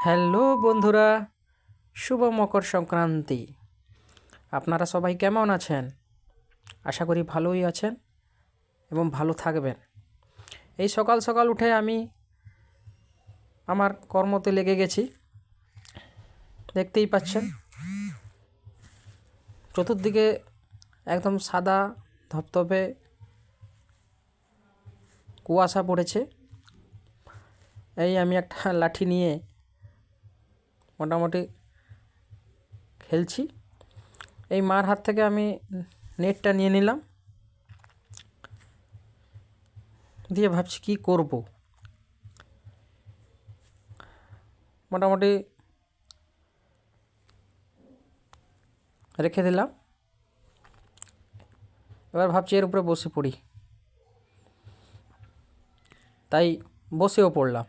Hello বন্ধুরা, শুভ মকর সংক্রান্তি। আপনারা সবাই কেমন আছেন? আশা করি ভালোই আছেন এবং ভালো থাকবেন। এই সকাল সকাল উঠে আমি আমার কর্মতে লেগে গেছি। দেখতেই পাচ্ছেন চতুর্দিকে একদম সাদা ধপধপে কুয়াশা পড়েছে। এই আমি একটা লাঠি নিয়ে মোটামুটি খেলছি। এই মার হাত থেকে আমি নেটটা নিয়ে নিলাম, দিয়ে ভাবছি কি করব। মোটামুটি রেখে দিলাম। এবার ভাবছি এর উপরে বসে পড়ি, তাই বসেও পড়লাম।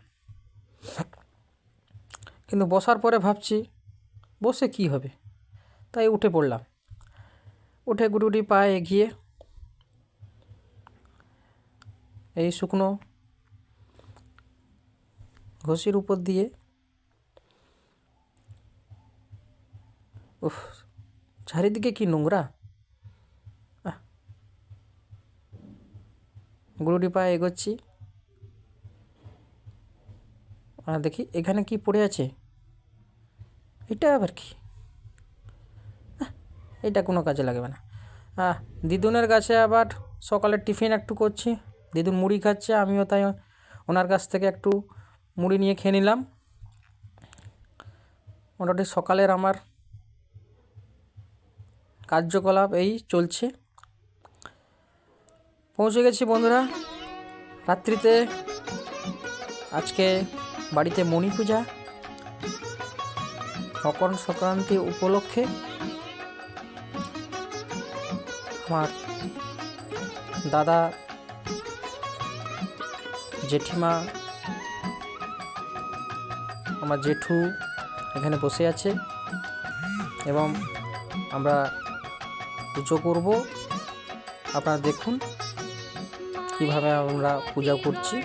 কিন্তু বসার পরে ভাবছি বসে কি হবে, তাই উঠে পড়লাম। উঠে গুটি পায়ে এগিয়ে এই শুকনো ঘষির উপর দিয়ে চারিদিকে কি নোংরা। গুটি পায়ে এগোচ্ছি আর দেখি এখানে কি পড়ে আছে। এটা আবার কি? এটা কোনো কাজে লাগবে না। দিদুনের কাছে আবার সকালের টিফিন একটু করছি। দিদুন মুড়ি খাচ্ছে, আমিও তাই ওনার কাছ থেকে একটু মুড়ি নিয়ে খেয়ে নিলাম। মোটামুটি সকালের আমার কার্যকলাপ এই চলছে। পৌঁছে গেছি বন্ধুরা রাত্রিতে। আজকে বাড়িতে মণি পূজা, মকর সংক্রান্তি উপলক্ষে। আমার দাদা, জেঠিমা, আমার জেঠু এখানে বসে আছে এবং আমরা পুজো করব। আপনারা দেখুন কিভাবে আমরা পূজা করছি।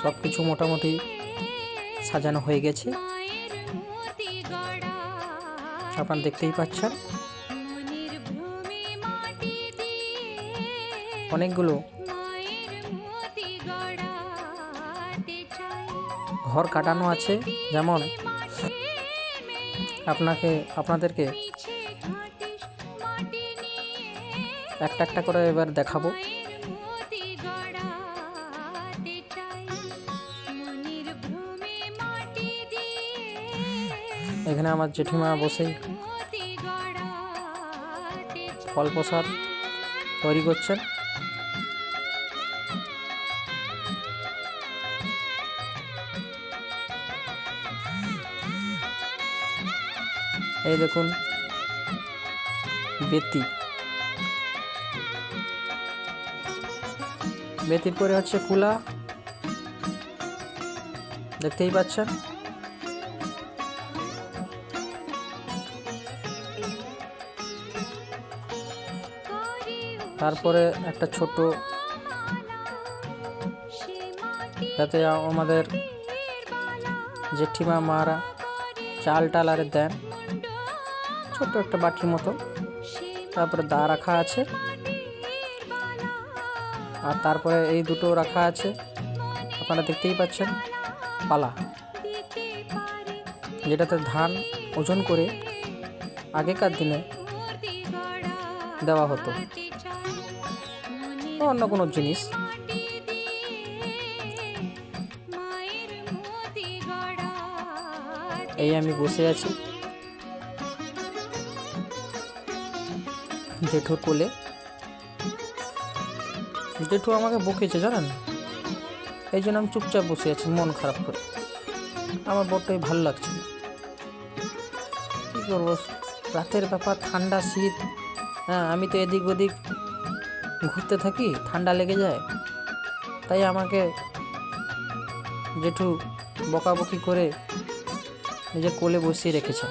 সব কিছু মোটামুটি সাজানো হয়ে গেছে, আপনারা দেখতেই পাচ্ছেন। অনেকগুলো ঘর কাটানো আছে, যেমন আপনাদেরকে একটা একটা করে এবার দেখাবো। এখানে আমার জেঠিমা বসে ফল প্রসাদ তৈরি করছেন। এই দেখুন বেতির পরে হচ্ছে কুলা, দেখতেই পাচ্ছেন। তারপরে একটা ছোট, যাতে আমাদের জেঠিমা মারা চাল টাল আর দেন, ছোট্ট একটা বাটির মতো। তারপরে দা রাখা আছে, আর তারপরে এই দুটো রাখা আছে, আপনারা দেখতেই পাচ্ছেন। পালা, যেটাতে ধান ওজন করে আগেকার দিনে দেওয়া হতো, অন্য কোনো জিনিস। এই আমি বসে আছি জেঠুর কোলে। জেঠু আমাকে বকেছে জানেন, এই জন্য আমি চুপচাপ বসে আছি মন খারাপ করে। আমার বড্ডই ভালো লাগছে না, কী করবো, রাতের ব্যাপার, ঠান্ডা শীত। আমি তো এদিক ওদিক ঘুরতে থাকি, ঠান্ডা লেগে যায়, তাই আমাকে জেঠু বকাবকি করে নিজের কোলে বসিয়ে রেখেছে।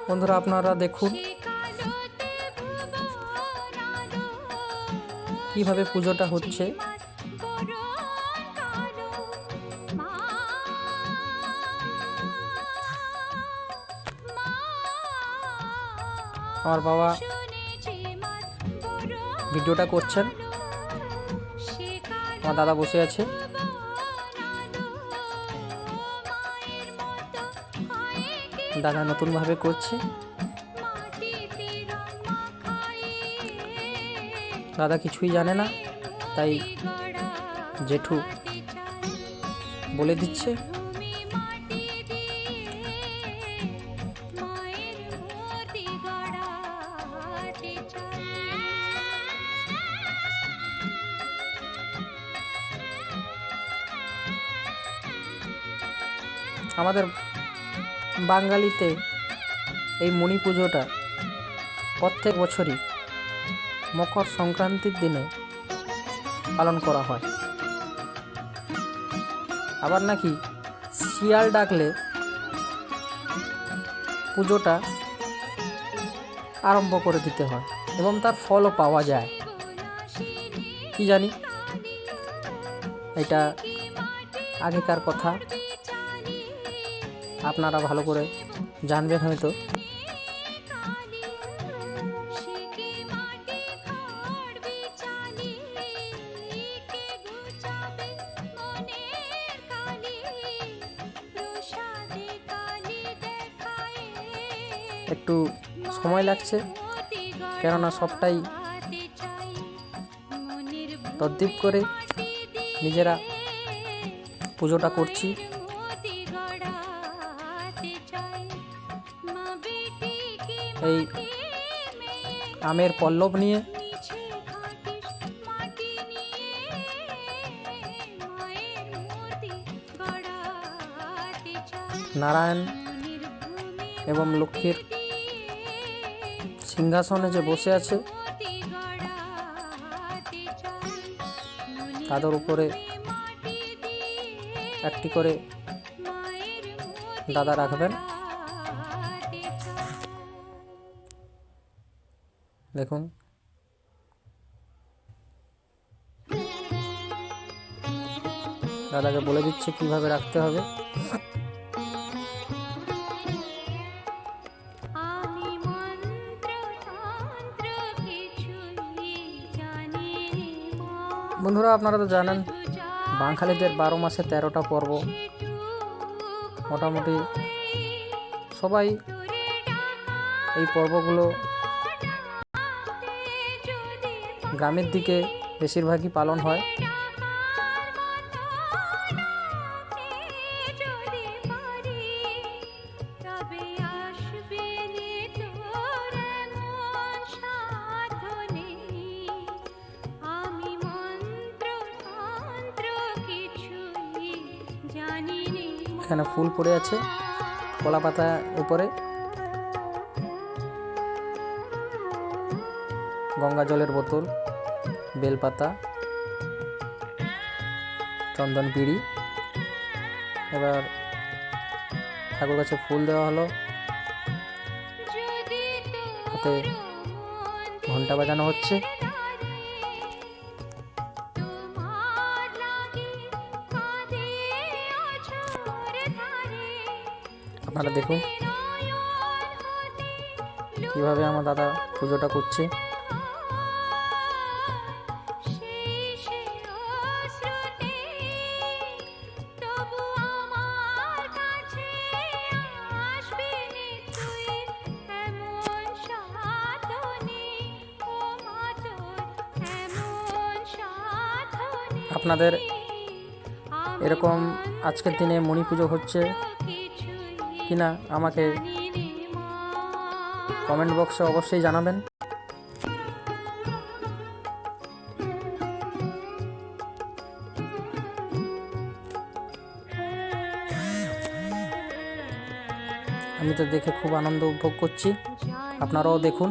বন্ধুরা আপনারা দেখুন কিভাবে পুজোটা হচ্ছে আমার বাবা ভিডিওটা করছেন, আমার দাদা বসে আছে। দাদা নতুনভাবে করছে, দাদা কিছুই জানে না, তাই জেঠু বলে দিচ্ছে। আমাদের বাঙালিতে এই মণি পুজোটা প্রত্যেক বছরই মকর সংক্রান্তির দিনে পালন করা হয়। আবার নাকি শিয়াল ডাকলে পুজোটা আরম্ভ করে দিতে হয় এবং তার ফলও পাওয়া যায়। কি জানি, এটা আগেকার কথা, আপনারা ভালো করে জানবেন হয়তো। একটু সময় লাগছে, কেননা সবটাই তদ্দীপ করে নিজেরা পুজোটা করছি। এই আমের পল্লব নিয়ে নারায়ণ এবং লক্ষ্মীর সিংহাসনে যে বসে আছে তাদের উপরে একটি করে দাদা রাখবেন। দেখুন, দাদাকে বলে দিচ্ছে কিভাবে রাখতে হবে। বন্ধুরা, আপনারা তো জানেন বাঙালিদের 12 মাসে 13টা পর্ব। মোটামুটি সবাই এই পর্বগুলো গ্রামের দিকে বেশিরভাগই পালন হয়। এখানে ফুল পড়ে আছে কলা পাতা উপরে, গঙ্গা জলের বোতল, বেলপাতা, চন্দন পিড়ি। এবার ঠাকুর কাছে ফুল দেওয়া হলো, হাতে ঘন্টা বাজানো হচ্ছে। আপনারা দেখুন কিভাবে আমার দাদা পুজোটা করছে। আপনাদের এরকম আজকের দিনে মণি পুজো হচ্ছে কিনা আমাকে কমেন্ট বক্সে অবশ্যই জানাবেন। আমি তো দেখে খুব আনন্দ উপভোগ করছি, আপনারাও দেখুন।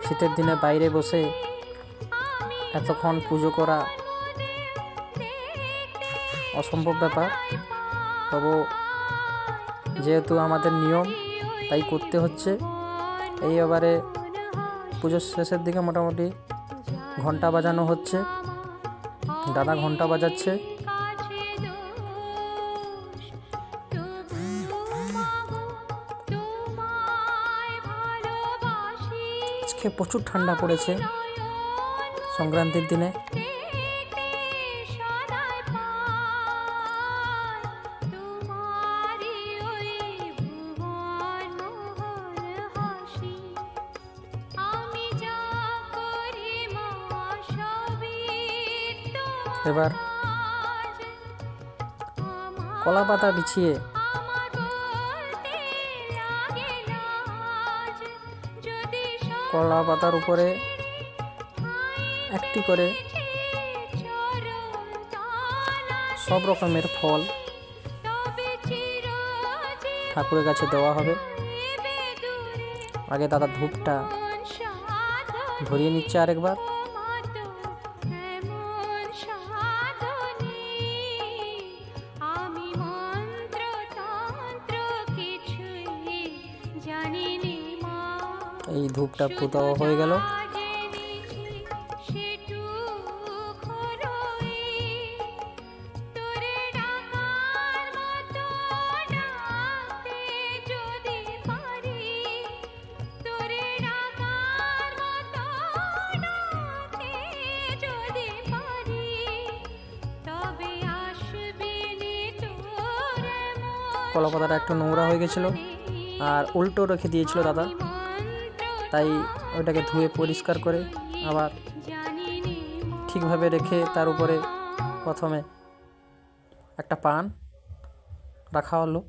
শীতের দিনে বাইরে বসে এতক্ষণ পুজো করা অসম্ভব ব্যাপার। তবু যেহেতু আমাদের নিয়ম তাই করতে হচ্ছে। এই এবারে পুজোর শেষের দিকে মোটামুটি ঘন্টা বাজানো হচ্ছে, দাদা ঘন্টা বাজাচ্ছে। আজকে প্রচুর ঠান্ডা পড়েছে সংক্রান্তির দিনে। এবার কলা পাতা বিছিয়ে কলা পাতার উপরে একটি করে সব রকমের ফল ঠাকুরের কাছে দেওয়া হবে। আগে দাদা ধূপটা ধরিয়ে নিচ্ছে আরেকবার। এই ধূপটা পুতাও হয়ে গেল। কলা পাতাটা একটু নোংরা হয়ে গেছিলো আর উল্টো রেখে দিয়েছিল দাদা, তাই ওইটাকে ধুয়ে পরিষ্কার করে আবার ঠিকভাবে রেখে তার উপরে প্রথমে একটা পান রাখা হলো।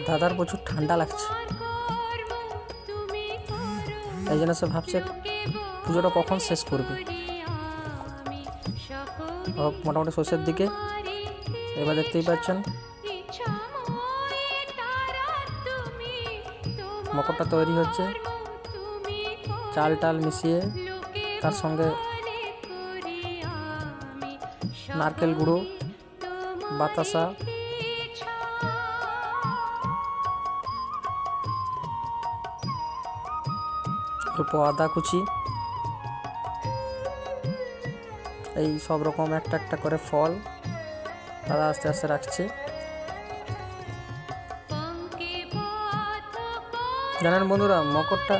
দাদার প্রচুর ঠান্ডা লাগছে, এই জন্য সে ভাবছে পুজোটা কখন শেষ করবে। মোটামুটি শেষের দিকে এবার দেখতেই পাচ্ছেন মকরটা তৈরি হচ্ছে। চাল টাল মিশিয়ে তার সঙ্গে নারকেল গুঁড়ো, বাতাসা, অল্প আদা কুচি, এই সব রকম একটা একটা করে ফল তারা আস্তে আস্তে রাখছে। জানেন বন্ধুরা, মকরটা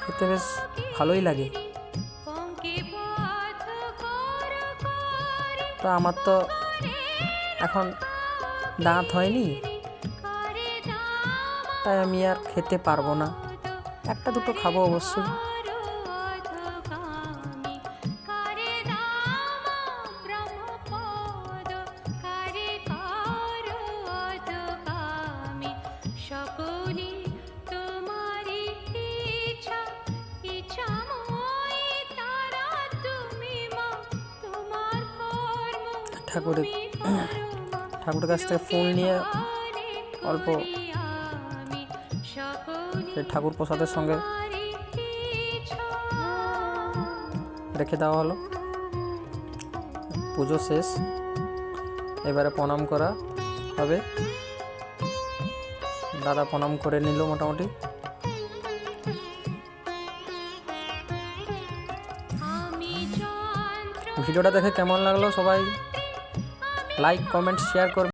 খেতে বেশ ভালোই লাগে। তা আমার তো এখন দাঁত হয়নি, তাই আমি আর খেতে পারবো না, একটা দুটো খাবো অবশ্যই। ঠাকুরের কাছ থেকে ফুল নিয়ে অল্প ঠাকুর প্রসাদের সঙ্গে রেখে দেওয়া হলো। পুজো শেষ, এবারে প্রণাম করা হবে। দাদা প্রণাম করে নিল মোটামুটি। ভিডিওটা দেখে কেমন লাগলো সবাই লাইক, কমেন্ট, শেয়ার করবেন।